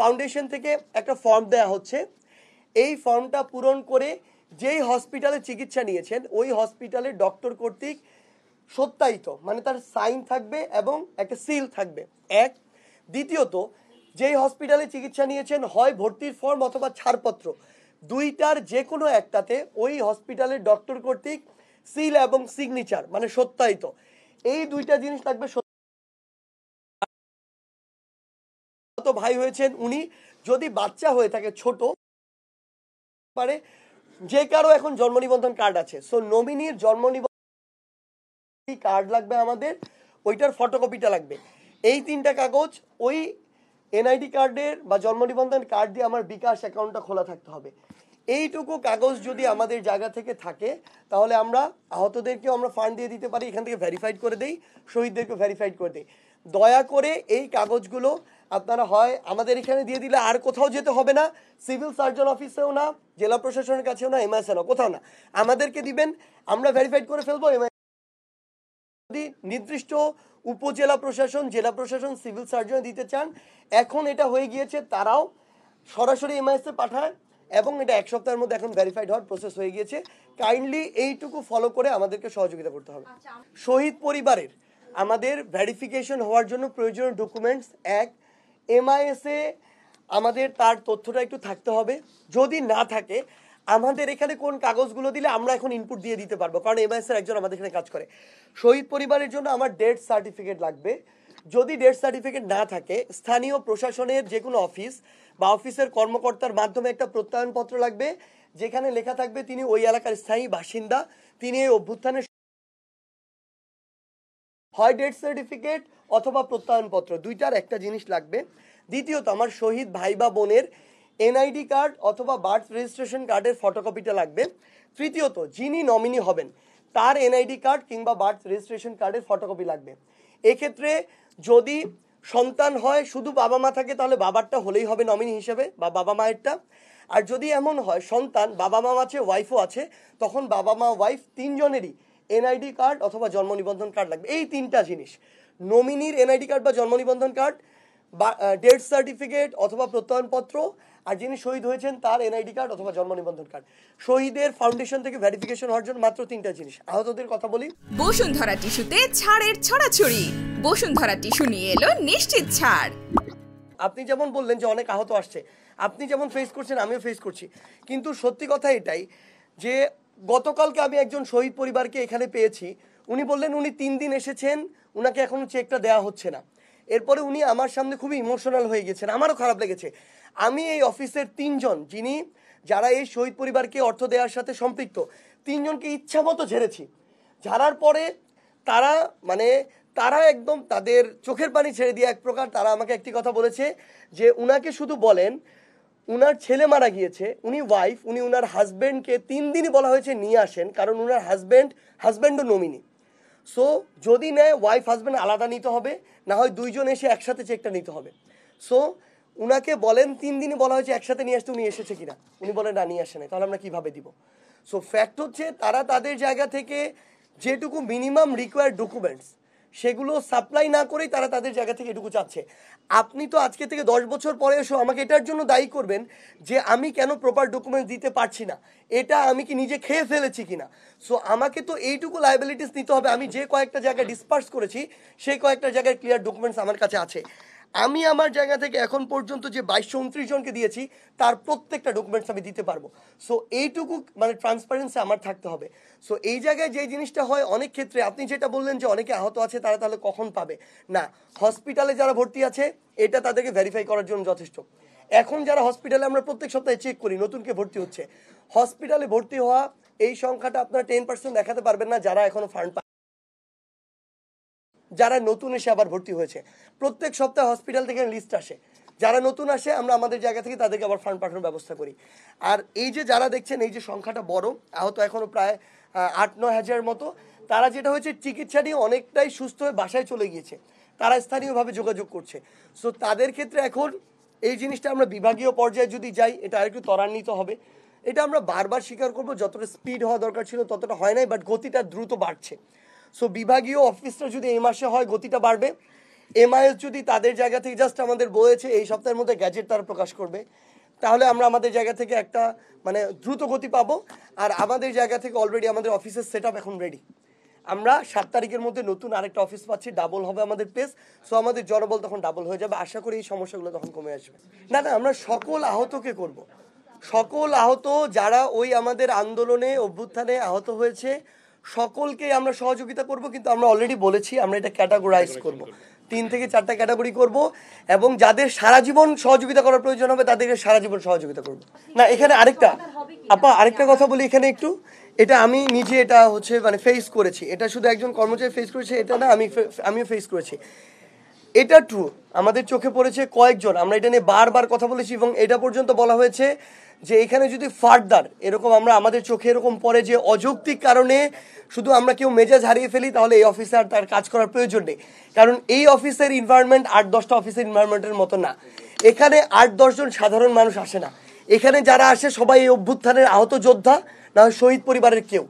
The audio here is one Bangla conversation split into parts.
ফাউন্ডেশন থেকে একটা ফর্ম দেয়া হচ্ছে, এই ফর্মটা পূরণ করে যেই হসপিটালে চিকিৎসা নিয়েছেন ওই হসপিটালের ডক্টর কর্তৃক সত্যায়িত, মানে তার সাইন থাকবে এবং একটা সিল থাকবে এক। দ্বিতীয়ত, যেই হসপিটালে চিকিৎসা নিয়েছেন হয় ভর্তির ফর্ম অথবা ছাড়পত্র, দুইটার যে কোনো একটাতে ওই হসপিটালের ডক্টর কর্তৃক সিল এবং সিগনেচার মানে সত্যায়িত, এই দুইটা জিনিস লাগবে। ভাই হয়েছেন উনি, যদি বাচ্চা হয়ে থাকে ছোট পারে, যে কারো এখন জন্ম নিবন্ধন কার্ড আছে, সো নমিনির জন্ম নিবন্ধন কার্ড লাগবে আমাদের, ওইটার ফটোকপিটা লাগবে। এই তিনটা কাগজ ওই এনআইডি কার্ডের বা জন্ম নিবন্ধন কার্ড দিয়ে আমার বিকাশ অ্যাকাউন্টটা খোলা থাকতে হবে। এইটুকু কাগজ যদি আমাদের জায়গা থেকে থাকে তাহলে আমরা আহতদেরকেও আমরা ফান্ড দিয়ে দিতে পারি, এখান থেকে ভেরিফাইড করে দেই, শহীদদেরকে ভেরিফাইড করে দেই। দয়া করে এই কাগজগুলো আপনারা হয় আমাদের এখানে দিয়ে দিলে আর কোথাও যেতে হবে না, সিভিল সার্জন অফিসেও না, জেলা প্রশাসনের কাছেও না, এমআইএসে না, কোথাও না, আমাদেরকে দিবেন, আমরা ভেরিফাইড করে ফেলবো। যদি নির্দিষ্ট উপজেলা প্রশাসন, জেলা প্রশাসন, সিভিল সার্জন দিতে চান, এখন এটা হয়ে গিয়েছে, তারাও সরাসরি এমআইএসে পাঠায় এবং এটা এক সপ্তাহের মধ্যে এখন ভেরিফাইড হওয়ার প্রসেস হয়ে গিয়েছে। কাইন্ডলি এইটুকু ফলো করে আমাদেরকে সহযোগিতা করতে হবে। শহীদ পরিবারের আমাদের ভেরিফিকেশন হওয়ার জন্য প্রয়োজনীয় ডকুমেন্টস, এক, এমআইএসে আমাদের তার তথ্যটা একটু থাকতে হবে, যদি না থাকে আমাদের এখানে কোন কাগজগুলো দিলে আমরা এখন ইনপুট দিয়ে দিতে পারবো, কারণ এমআইএসের একজন আমাদের এখানে কাজ করে। শহীদ পরিবারের জন্য আমার ডেথ সার্টিফিকেট লাগবে, যদি ডেথ সার্টিফিকেট না থাকে স্থানীয় প্রশাসনের যে কোনো অফিস বা অফিসের কর্মকর্তার মাধ্যমে একটা প্রত্যয়নপত্র লাগবে, যেখানে লেখা থাকবে তিনি ওই এলাকার স্থায়ী বাসিন্দা, তিনি এই অভ্যুত্থানের, হয় ডেথ সার্টিফিকেট অথবা প্রত্যয়নপত্র, দুইটার একটা জিনিস লাগবে। দ্বিতীয়ত, আমার শহীদ ভাই বা বোনের এনআইডি কার্ড অথবা বার্থ রেজিস্ট্রেশন কার্ডের ফটোকপিটা লাগবে। তৃতীয়ত, যিনি নমিনি হবেন তার এনআইডি কার্ড কিংবা বার্থ রেজিস্ট্রেশন কার্ডের ফটোকপি লাগবে। এক্ষেত্রে যদি সন্তান হয়, শুধু বাবা মা থাকে, তাহলে বাবারটা হলেই হবে নমিনি হিসেবে বা বাবা মায়েরটা। আর যদি এমন হয় সন্তান, বাবা মা আছে, ওয়াইফও আছে, তখন বাবা মা ওয়াইফ তিনজনেরই এনআইডি কার্ড অথবা জন্ম নিবন্ধন কার্ড লাগবে। এই তিনটা জিনিস, নমিনির এনআইডি কার্ড বা জন্ম নিবন্ধন কার্ড, বা ডেথ সার্টিফিকেট অথবা প্রত্যয়নপত্র, আর যিনি শহীদ হয়েছেন তার এনআইডি কার্ড অথবা জন্ম নিবন্ধন কার্ড। শহীদের ফাউন্ডেশন থেকে ভেরিফিকেশন হওয়ার জন্য মাত্র তিনটা জিনিস। আহতদের কথা বলি, বসুন্ধরা টিস্যুতে ছাড়ের ছড়াছড়ি। বসুন্ধরা টিস্যু নিয়ে এলো নিশ্চিত ছাড়। আপনি যেমন বললেন যে অনেক আহত আসছে, আপনি যেমন ফেস করছেন আমিও ফেস করছি, কিন্তু সত্যি কথা এটাই যে গতকালকে আমি একজন শহীদ পরিবারকে এখানে পেয়েছি, উনি বললেন উনি 3 দিন এসেছেন, উনাকে এখনো চেকটা দেওয়া হচ্ছে না। এরপরে উনি আমার সামনে খুবই ইমোশনাল হয়ে গেছেন, আমারও খারাপ লেগেছে। আমি এই অফিসের 3 জন যারা এই শহীদ পরিবারকে অর্থ দেওয়ার সাথে সম্পৃক্ত, 3 জনকে ইচ্ছা মতো ঝেড়েছি। ঝাড়ার পরে তারা একদম তাদের চোখের পানি ছেড়ে দিয়ে এক প্রকার তারা আমাকে একটি কথা বলেছে যে উনাকে শুধু বলেন, উনার ছেলে মারা গিয়েছে, উনি ওয়াইফ, উনি উনার হাজব্যান্ডকে 3 দিনই বলা হয়েছে নিয়ে আসেন, কারণ উনার হাজব্যান্ডও নমিনি। সো যদি নেয় ওয়াইফ হাজব্যান্ড আলাদা নিতে হবে, না হয় 2 জন এসে একসাথে চেকটা নিতে হবে। সো উনাকে বলেন 3 দিনই বলা হয়েছে একসাথে নিয়ে আসতে, উনি এসেছে কিনা, উনি বলেন না নিয়ে আসে নাই, তাহলে আমরা কিভাবে দিব? সো ফ্যাক্ট হচ্ছে তারা তাদের জায়গা থেকে যেটুকু মিনিমাম রিকোয়ার্ড ডকুমেন্টস সেগুলো সাপ্লাই না করেই তারা তাদের জায়গা থেকে এটুকু চাচ্ছে। আপনি তো আজকে থেকে 10 বছর পরে এসো আমাকে এটার জন্য দায়ী করবেন যে আমি কেন প্রপার ডকুমেন্টস দিতে পারছি না, এটা আমি কি নিজে খেয়ে ফেলেছি কিনা। সো আমাকে তো এইটুকু লায়াবিলিটিস নিতে হবে, আমি যে কয়েকটা জায়গায় ডিসপার্স করেছি সেই কয়েকটা জায়গায় ক্লিয়ার ডকুমেন্টস আমার কাছে আছে। আমি আমার জায়গা থেকে এখন পর্যন্ত যে 2229 জনকে দিয়েছি তার প্রত্যেকটা ডকুমেন্টস আমি দিতে পারবো। সো এইটুকু ট্রান্সপারেন্সি আমার থাকতে হবে। সো এই জায়গায় যে জিনিসটা হয় অনেক ক্ষেত্রে, আপনি যেটা বললেন যে অনেকে আহত আছে তারা তাহলে কখন পাবে, না, হসপিটালে যারা ভর্তি আছে এটা তাদেরকে ভেরিফাই করার জন্য যথেষ্ট। এখন যারা হসপিটালে আমরা প্রত্যেক সপ্তাহে চেক করি নতুন কে ভর্তি হচ্ছে, হসপিটালে ভর্তি হওয়া এই সংখ্যাটা আপনারা 10% দেখাতে পারবেন না যারা এখনো ফান্ড, যারা নতুন এসে আবার ভর্তি হয়েছে। প্রত্যেক সপ্তাহে হসপিটাল থেকে লিস্ট আসে, যারা নতুন আসে আমরা আমাদের জায়গা থেকে তাদেরকে আবার ফান্ড পাঠানোর ব্যবস্থা করি। আর এই যে যারা দেখছেন এই যে সংখ্যাটা বড়, আহত এখনো প্রায় 8-9 হাজারের মতো, তারা যেটা হয়েছে চিকিৎসা নিয়ে অনেকটাই সুস্থ হয়ে বাসায় চলে গিয়েছে, তারা স্থানীয়ভাবে যোগাযোগ করছে। সো তাদের ক্ষেত্রে এখন এই জিনিসটা আমরা বিভাগীয় পর্যায়ে যদি যাই এটা আরেকটু ত্বরান্বিত হবে। এটা আমরা বারবার স্বীকার করবো, যতটা স্পিড হওয়া দরকার ছিল ততটা হয় নাই, বাট গতিটা দ্রুত বাড়ছে। সো বিভাগীয় অফিসটা যদি এই মাসে হয় গতিটা বাড়বে, MIS যদি তাদের জায়গা থেকে জাস্ট আমাদের বলেছে এই সপ্তাহের মধ্যে গ্যাজেট তারা প্রকাশ করবে, তাহলে আমরা আমাদের জায়গা থেকে একটা মানে দ্রুত গতি পাবো। আর আমাদের জায়গা থেকে অলরেডি আমাদের অফিসের সেট আপ এখন রেডি। আমরা 7 তারিখের মধ্যে নতুন আরেকটা অফিস পাচ্ছি, ডাবল হবে আমাদের প্লেস। সো আমাদের জনবল তখন ডাবল হয়ে যাবে, আশা করি এই সমস্যাগুলো তখন কমে আসবে। না না, আমরা সকল আহতকে করব, সকল আহত যারা ওই আমাদের আন্দোলনে অভ্যুত্থানে আহত হয়েছে সকলকে আমরা সহযোগিতা করব। কিন্তু আমরা অলরেডি বলেছি আমরা এটা ক্যাটাগরাইজ করব, 3 থেকে 4টা ক্যাটাগরি করব, এবং যাদের সারা জীবন সহযোগিতা করার প্রয়োজন হবে তাদেরকে সারা জীবন সহযোগিতা করব। না এখানে আরেকটা আরেকটা কথা বলি এখানে একটু, এটা আমি নিজে এটা হচ্ছে মানে ফেস করেছি, এটা শুধু একজন কর্মচারী ফেস করেছে এটা না, আমিও ফেস করেছি। এটা ট্রু, আমাদের চোখে পড়েছে কয়েকজন, আমরা এটা নিয়ে বারবার কথা বলেছি এবং এটা পর্যন্ত বলা হয়েছে যে এখানে যদি ফার্দার এরকম আমরা আমাদের চোখে এরকম পড়ে যে অযৌক্তিক কারণে শুধু আমরা কেউ মেজাজ হারিয়ে ফেলি, তাহলে এই অফিসার তার কাজ করার প্রয়োজন নেই। কারণ এই অফিসের এনভায়রনমেন্ট 8-10টা অফিসের এনভায়রনমেন্টের মতো না। এখানে 8-10 জন সাধারণ মানুষ আসে না, এখানে যারা আসে সবাই এই অভ্যুত্থানের আহত যোদ্ধা, না হয় শহীদ পরিবারের কেউ।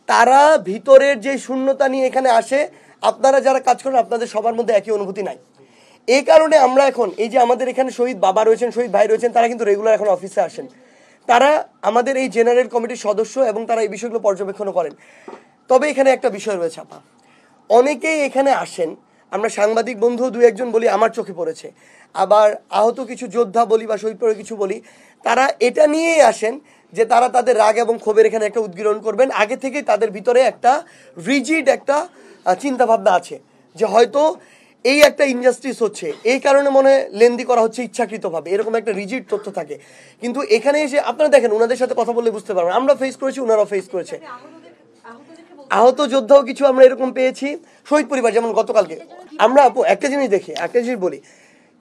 তারা ভিতরের যে শূন্যতা নিয়ে এখানে আসে, আপনারা যারা কাজ করেন আপনাদের সবার মধ্যে একই অনুভূতি নাই। এই কারণে আমরা এখন এই যে আমাদের এখানে শহীদ বাবা রয়েছেন, শহীদ ভাই রয়েছেন, তারা কিন্তু রেগুলার এখন অফিসে আসেন, তারা আমাদের এই জেনারেল কমিটির সদস্য এবং তারা এই বিষয়গুলো পর্যবেক্ষণ করেন। তবে এখানে একটা বিষয় রয়েছে আপা, অনেকেই এখানে আসেন, আমরা সাংবাদিক বন্ধু 2-1 বলি আমার চোখে পড়েছে, আবার আহত কিছু যোদ্ধা বলি বা শহীদ পরিবার কিছু বলি, তারা এটা নিয়েই আসেন যে তারা তাদের রাগ এবং ক্ষোভের এখানে একটা উদ্গীরণ করবেন। আগে থেকেই তাদের ভিতরে একটা রিজিড একটা চিন্তা ভাবনা আছে যে হয়তো এই একটা ইনজাস্টিস হচ্ছে, এই কারণে মনে লেন্দি করা হচ্ছে ইচ্ছাকৃতভাবে, এরকম একটা রিজিড তথ্য থাকে। কিন্তু এখানে এসে আপনারা দেখেন ওনাদের সাথে কথা বললে বুঝতে পারবেন, আমরা ফেস করেছি, ওনারাও ফেস করেছে। আহত যোদ্ধাও কিছু আমরা এরকম পেয়েছি, শহীদ পরিবার যেমন গতকালকে। আমরা আপু একটা জিনিস দেখি, একটা জিনিস বলি,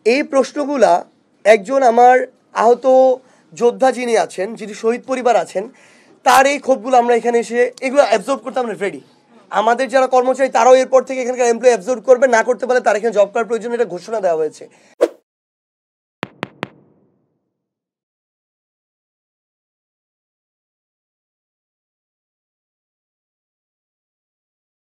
এই প্রশ্নগুলা একজন আমার আহত যোদ্ধা যিনি আছেন, যিনি শহীদ পরিবার আছেন, তার এই ক্ষোভগুলো আমরা এখানে এসে এগুলো অ্যাবজর্ব করতে আমরা রেডি। আমাদের যারা কর্মচারী তারাও এরপর থেকে এখানকার এমপ্লয়ি অ্যাবজর্ব করবে, না করতে পারলে তার এখানে জব করার প্রয়োজন, এটা ঘোষণা দেওয়া হয়েছে।